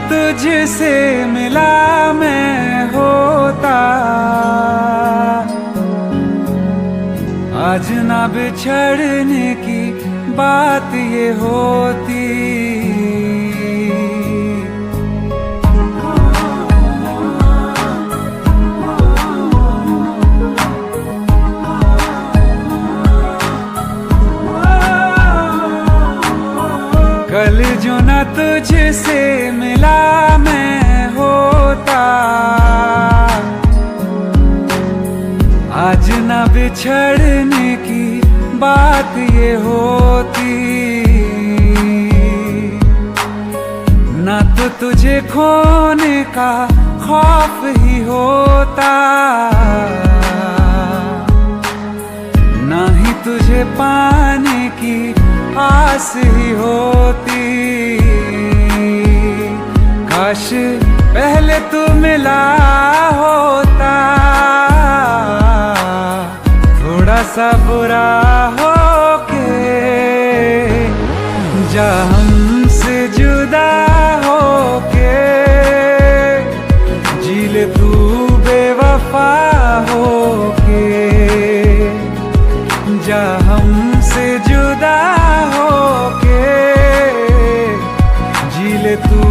तुझसे मिला मैं होता, आज ना बिछड़ने की बात ये होती। कल जो ना तुझसे मिला मैं होता, आज ना बिछड़ने की बात ये होती। ना तो तुझे खोने का खौफ ही होता, ना ही तुझे पाने की आस ही होती। काश पहले तू मिला होता, थोड़ा सा बुरा हो के जा हमसे जुदा हो के, जी ले तू बेवफा हो के, जा हमसे जुदा हो के, जी ले तू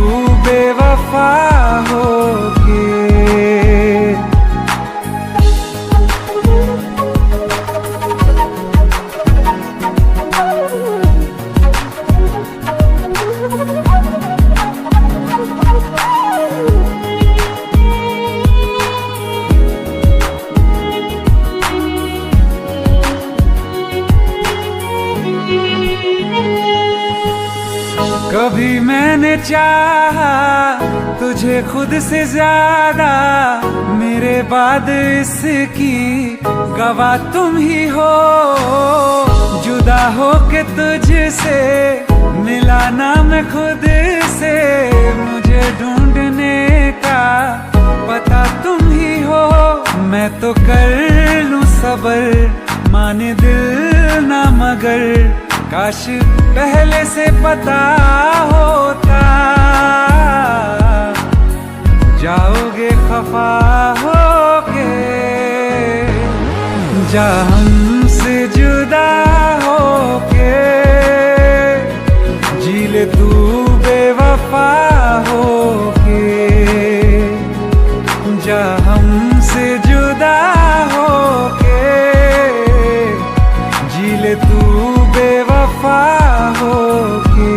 बेवफा हो के। कभी मैंने चाहा तुझे खुद से ज्यादा, मेरे बाद इसकी गवाह तुम ही हो। जुदा हो के तुझसे मिला ना मैं खुद से, मुझे ढूंढने का पता तुम ही हो। मैं तो कर लूं सबर, माने दिल ना मगर, काश पहले से पता होता। जाओगे खफा होके, जा हमसे जुदा होके, जी ले तू बेवफा होके, जा हमसे जुदा होके, जी ले तू बेवफा होके।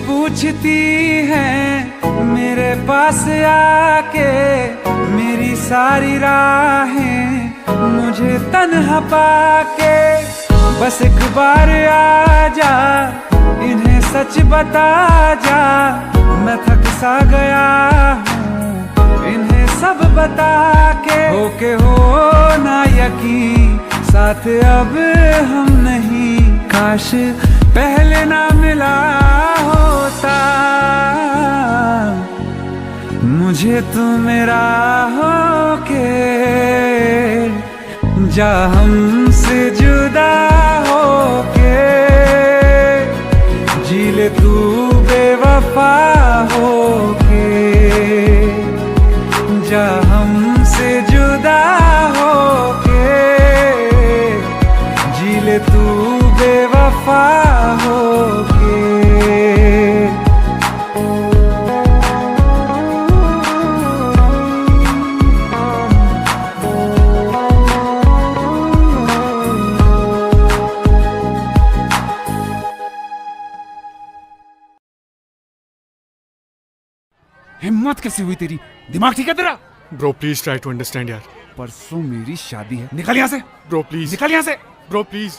पूछती हैं मेरे पास आके, मेरी सारी राहें मुझे तन्हा पाके। बस एक बार आ जा, इन्हें सच बता जा, मैं थक सा गया हूँ इन्हें सब बता के। होके हो ना यकीन, साथ अब हम नहीं, काश पहले ना मिला होता। मुझे तू मेरा होके, जा हमसे जुदा होके, जी ले तू बेवफा होके, जा हमसे जुदा होके, जी ले तू बेवफा होके। हिम्मत कैसी हुई तेरी? दिमाग ठीक है तेरा? Bro please try to understand यार। परसों मेरी शादी है, निकल यहाँ से। ब्रो प्लीज निकल यहाँ से। Bro please.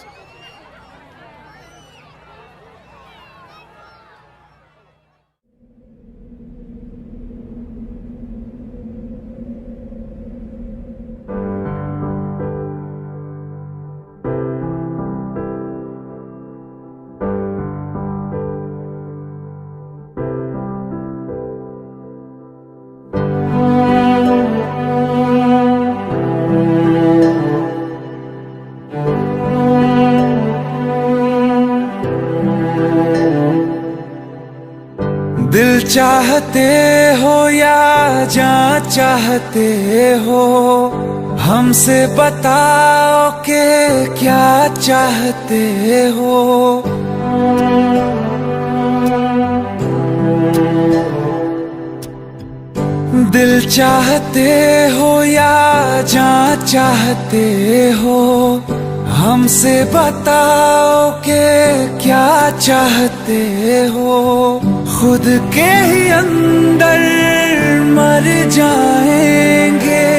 चाहते हो या जान चाहते हो, हमसे बताओ कि क्या चाहते हो। दिल चाहते हो या जान चाहते हो, हमसे बताओ कि क्या चाहते हो। खुद के ही अंदर मर जाएंगे,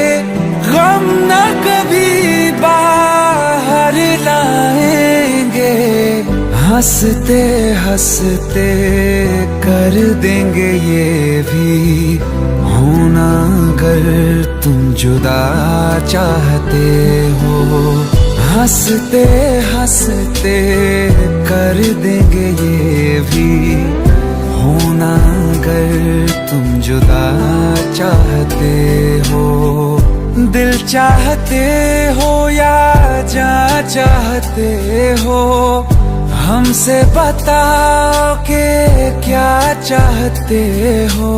गम न कभी बाहर लाएंगे। हंसते हंसते कर देंगे ये भी होना, अगर तुम जुदा चाहते हो। हंसते हंसते कर देंगे ये भी होना, अगर तुम जुदा चाहते हो। दिल चाहते हो या जान चाहते हो, हमसे बताओ कि क्या चाहते हो।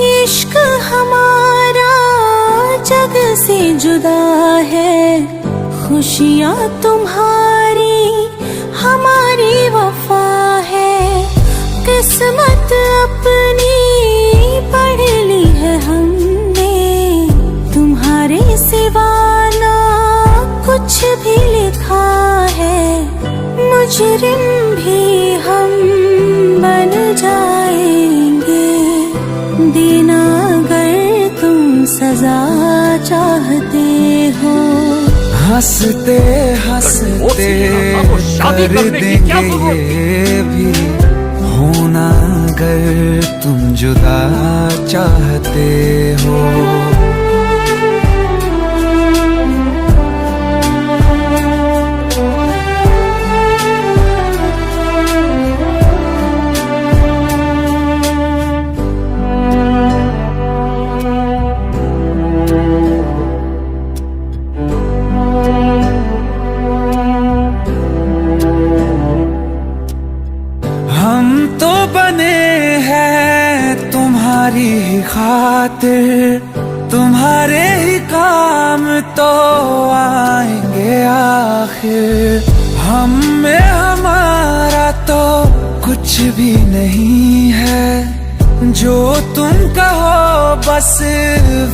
इश्क हमारा जग से जुदा है, खुशियाँ तुम्हारी हमारी वफा है। किस्मत अपनी पढ़ ली है हमने, तुम्हारे सिवा ना कुछ भी लिखा है। मुजरिम भी हम बन जाएंगे, देना अगर तुम सजा चाहते हो। हंसते हंसते कर देंगे ये भी होना, अगर तुम जुदा चाहते हो। हम तो बने हैं तुम्हारी ही खातिर, तुम्हारे ही काम तो आएंगे आखिर। हम में हमारा तो कुछ भी नहीं है, जो तुम कहो बस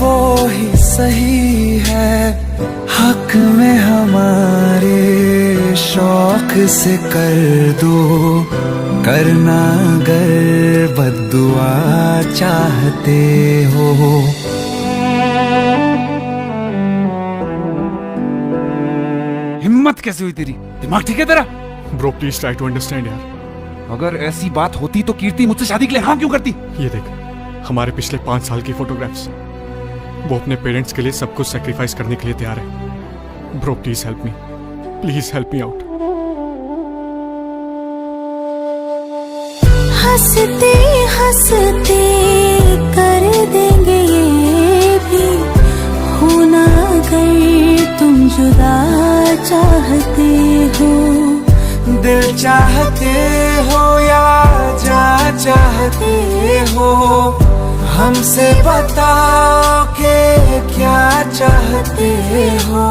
वो ही सही है। हक में हमारे शौक से कर दो, करना अगर बद्दुआ चाहते हो। हिम्मत कैसे हुई तेरी? दिमाग ठीक है तेरा? Bro please try to understand यार। अगर ऐसी बात होती तो कीर्ति मुझसे शादी के लिए हाँ क्यों करती? ये देख, हमारे पिछले 5 साल की फोटोग्राफ्स, वो अपने पेरेंट्स के लिए सब कुछ सेक्रीफाइस करने के लिए तैयार है। Bro please help me, please help me out. हंसते हंसते कर देंगे ये भी होना, अगर तुम जुदा चाहते हो। दिल चाहते हो या जान चाहते हो, हमसे बताओ कि क्या चाहते हो।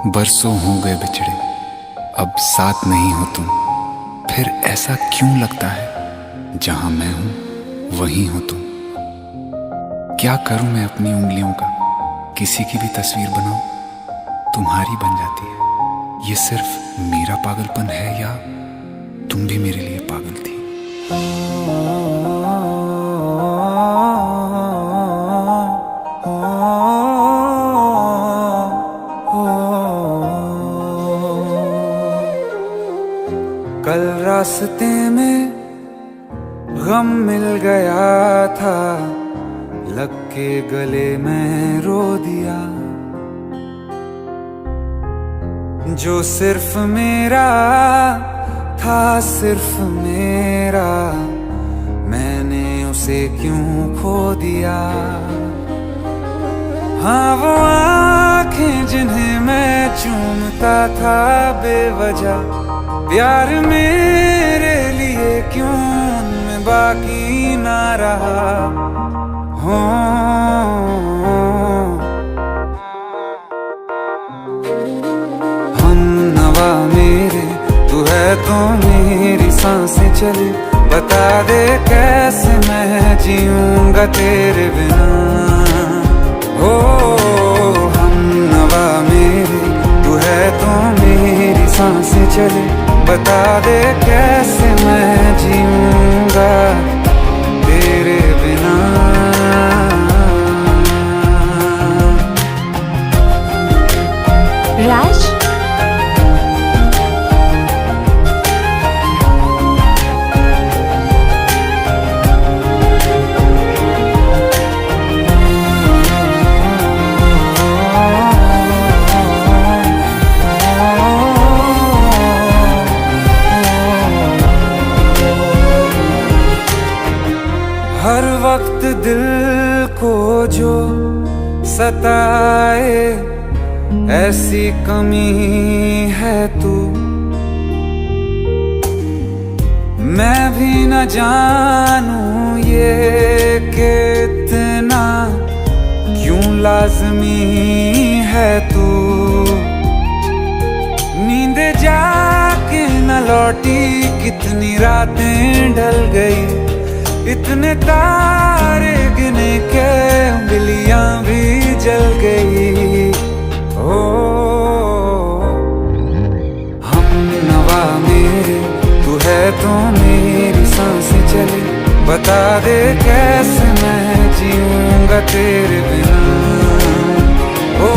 बरसों हो गए बिछड़े, अब साथ नहीं हो तुम। फिर ऐसा क्यों लगता है जहां मैं हूं वहीं हो तुम। क्या करूं मैं अपनी उंगलियों का, किसी की भी तस्वीर बनाऊं तुम्हारी बन जाती है। ये सिर्फ मेरा पागलपन है या तुम भी मेरे लिए पागल थी। कल रास्ते में गम मिल गया था, लग के गले में रो दिया। जो सिर्फ मेरा था, सिर्फ मेरा, मैंने उसे क्यों खो दिया। हाँ वो आंखें जिन्हें मैं चूमता था बेवजह, प्यार मेरे लिए क्यों उनमें बाकी ना रहा। हो हम नवा मेरे, तू है तो मेरी सांसें चले। बता दे कैसे मैं जीऊंगा तेरे बिना। हो हम नवा मेरे, तू है तो मेरी सांसें चले। बता दे कैसे मैं जीऊंगा तेरे बिना। राज, हर वक्त दिल को जो सताए, ऐसी कमी है तू। मैं भी न जानूं ये कि इतना क्यों लाज़मी है तू। नींद जाके न लौटी, कितनी रातें ढल गई। इतने तारे गिने के उंगलियां भी जल गई। ओ हम नवा मेरे, तू है तो मेरी सांसें चले। बता दे कैसे मैं जीऊंगा तेरे बिना। ओ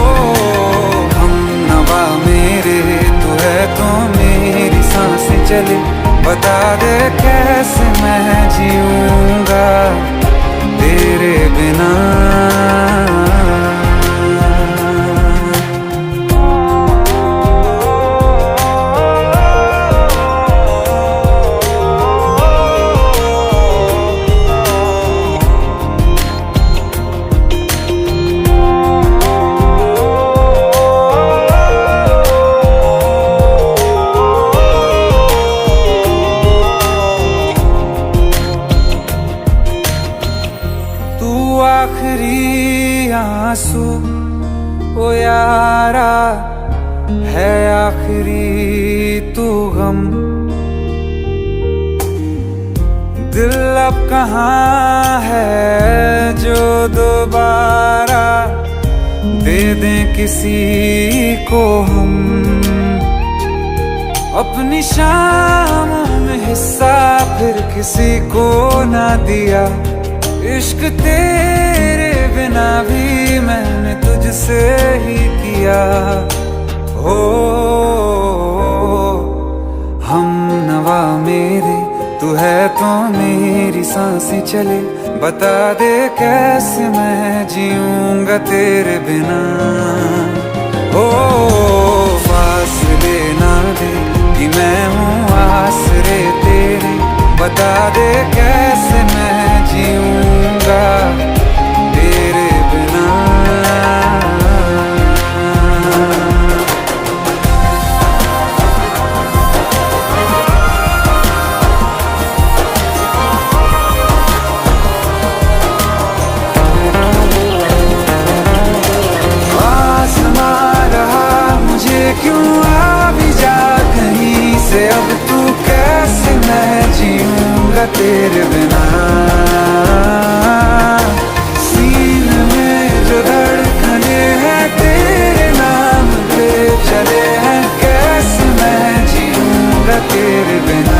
हम नवा मेरे, तू है तो मेरी सांसें चले। बता दे कैसे मैं जीऊंगा तेरे बिना। आखिरी आंसू ओ यारा है, आखिरी तू गम। दिल अब कहाँ है जो दोबारा दे दें किसी को हम। अपनी शामों में हिस्सा फिर किसी को ना दिया। इश्क तेरे बिना भी मैंने तुझसे ही किया। हो हम नवा मेरे, तू है तो मेरी सांसें चले। बता दे कैसे मैं जीऊंगा तेरे बिना। ओ फासले ना दे कि मैं हूँ आसरे तेरे। बता दे कैसे मैं जीऊंगा तेरे बिना। आसमां रहा मुझे क्यों आ भी जा कहीं से। अब तू कैसे मैं जीऊंगा तेरे बिना। सीने में जो धड़कने हैं तेरे नाम पे चले हैं, कैसे मैं जीऊंगा तेरे बिना।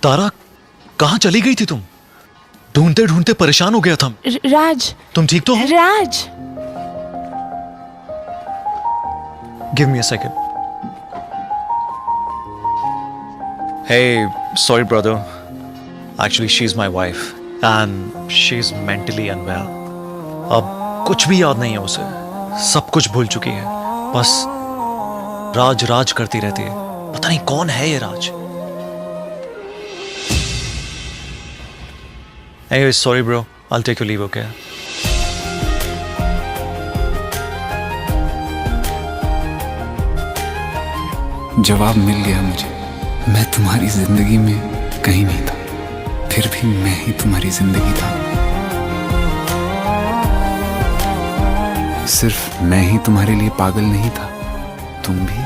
तारा, कहाँ चली गई थी तुम? ढूंढते ढूंढते परेशान हो गया था। राज, तुम ठीक तो हो? Raj, give me a second. Hey, sorry brother. Actually, she's my wife and she's mentally unwell. अब कुछ भी याद नहीं है उसे. सब कुछ भूल चुकी है. बस राज राज करती रहती है. पता नहीं कौन है ये राज. Anyway, sorry bro. I'll take your leave, okay? जवाब मिल गया मुझे. मैं तुम्हारी जिंदगी में कहीं नहीं था, फिर भी मैं ही तुम्हारी जिंदगी था. सिर्फ मैं ही तुम्हारे लिए पागल नहीं था, तुम भी.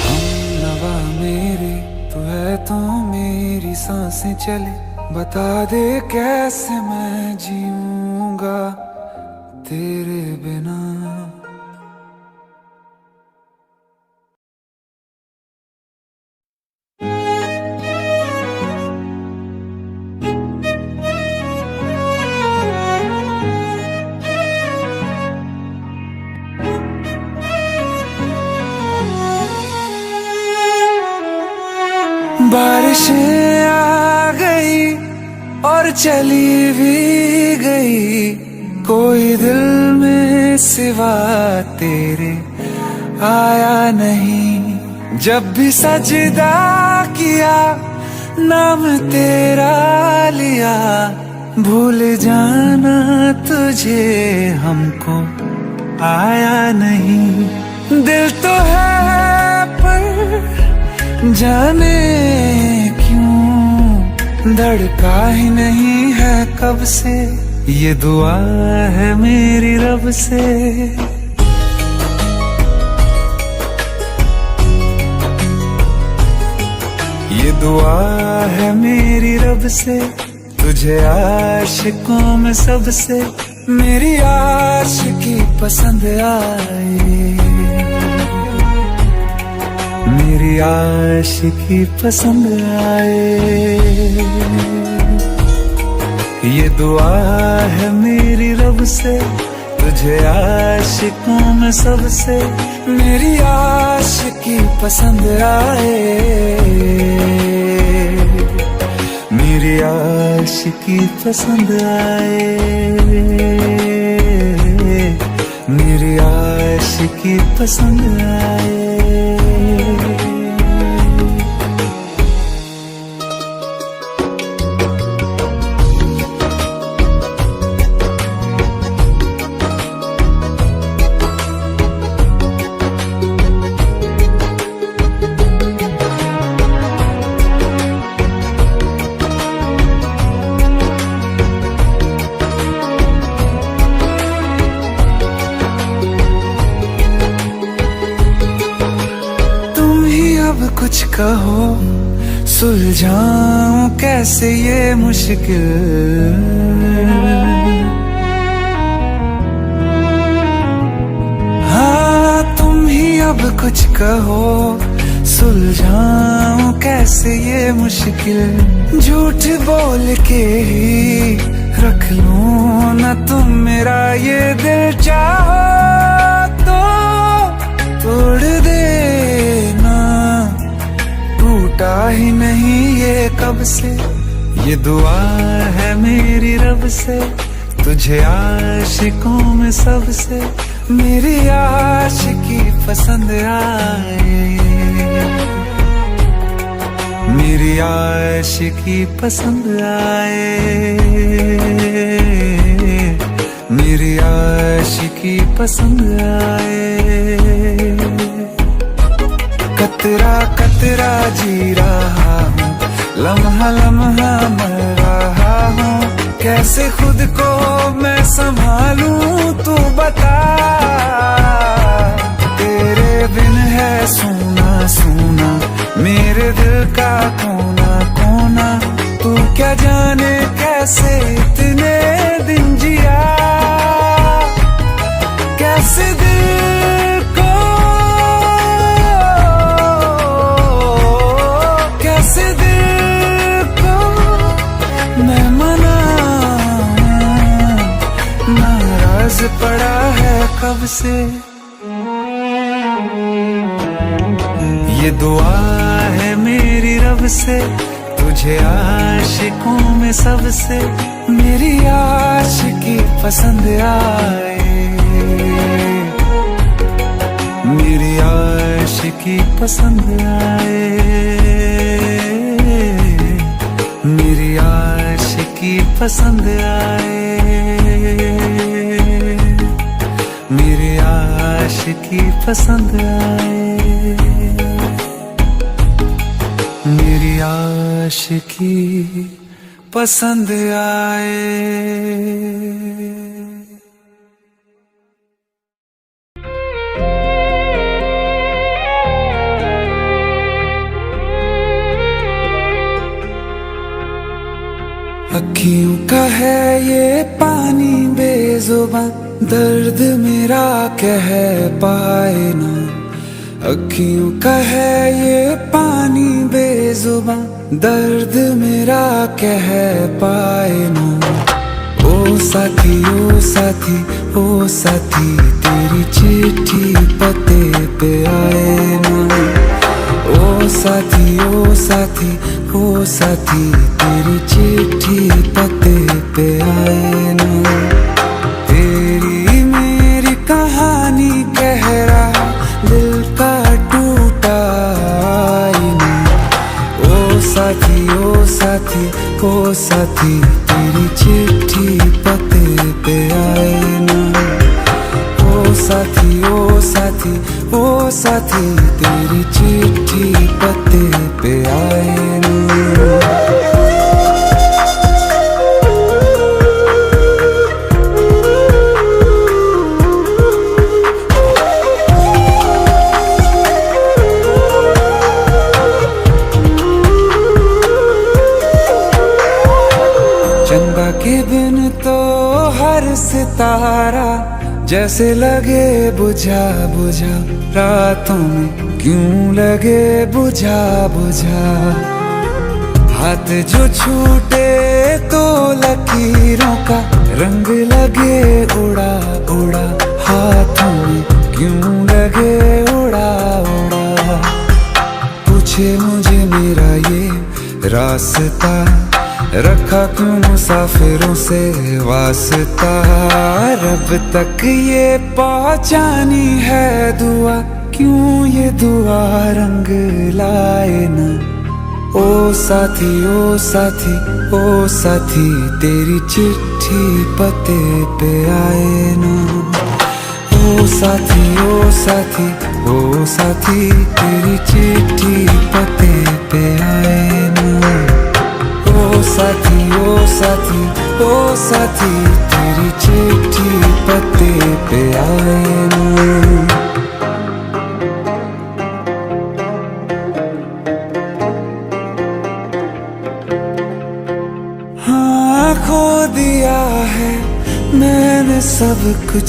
हमनवा मेरे तू है तो मेरी सांसें चले. बता दे कैसे मैं जीऊंगा तेरे बिना. बारिशें आ गई और चली भी गई. कोई दिल में सिवा तेरे आया नहीं. जब भी सजदा किया नाम तेरा लिया. भूल जाना तुझे हमको आया नहीं. दिल तो है पर जाने क्यों धड़का ही नहीं है कब से. ये दुआ है मेरी रब से. ये दुआ है मेरी रब से. तुझे आशिकों में सबसे मेरी आशिकी पसंद आए. मेरी आशिकी पसंद आए. ये दुआ है मेरी रब से. तुझे आशिकों में सबसे मेरी आशिकी पसंद आए. मेरी आशिकी पसंद आए. मेरी आशिकी पसंद आए. कुछ कहो सुलझाऊं कैसे ये मुश्किल. हाँ तुम ही अब कुछ कहो सुलझाऊं कैसे ये मुश्किल. झूठ बोल के ही रख लूं ना तुम मेरा ये दिल. चाहो तो तोड़ देना. टूटा ही नहीं ये कब से. ये दुआ है मेरी रब से. तुझे आशिकों में सबसे मेरी आशिकी पसंद आए. मेरी आशिकी पसंद आए. मेरी आशिकी पसंद आए. कतरा कतरा जी रहा हूँ, लम्हा लम्हा मर रहा हूँ. कैसे खुद को मैं संभालूं तू बता. तेरे बिन है सूना सूना मेरे दिल का कोना कोना. तू क्या जाने कैसे इतने दिन जिया. कैसे दिल को कैसे दिल को मैं मनाऊं. नाराज पड़ा है कब से, ये दुआ है मेरी रब से, तुझे आशिकों में सबसे मेरी आशिकी पसंद आए, मेरी आशिकी पसंद आए, मेरी आशिकी पसंद आए, मेरी आशिकी पसंद आए, मेरी आशिकी पसंद आए। अखियों का है ये पानी बेजुबां, दर्द मेरा कह पाए ना। अखियों का है ये पानी बेजुबां, दर्द मेरा कह पाए ना। ओ साथी ओ साथी ओ साथी, तेरी चिट्ठी पते पे आए ना। ओ साथी ओ साथी ओ साथी, तेरी चिट्ठी पते पे आए ना। तेरी मेरी कहानी कह रहा दिल का टूटा आईना। ओ साथी ओ साथी ओ साथी, तेरी चिट्ठी पते पे आए ना। ओ साथी ओ साथी ओ साथी, तेरी चिट्ठी पते पे आए ना। चंदा के बिन तो हर सितारा जैसे लगे बुझा बुझा, रातों में क्यों लगे बुझा बुझा। हाथ जो छूटे तो लकीरों का रंग लगे उड़ा उड़ा, हाथों में क्यों लगे उड़ा उड़ा। पूछे मुझे मेरा ये रास्ता, रखा क्यों मुसाफिरों से वास्ता। रब तक ये पहुंचानी है दुआ, क्यों ये दुआ रंग लाए ना। ओ साथी ओ साथी ओ साथी, तेरी चिट्ठी पते पे आए ना। ओ साथी ओ साथी ओ साथी, तेरी चिट्ठी पते पे आए ना। ओ साथी ओ साथी ओ साथी, तेरी चिट्ठी पते पे आए ना। हाँ खो दिया है मैंने सब कुछ,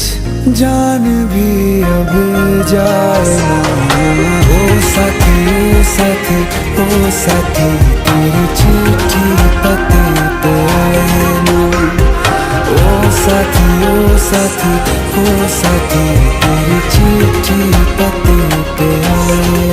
जान भी अब जाए ना। ओ साथी ओ साथी ओ साथी, तेरी चिट्ठी पते पे आए ना। ओ साथी ओ साथी ओ साथी, तेरी चिट्ठी पते पे आए।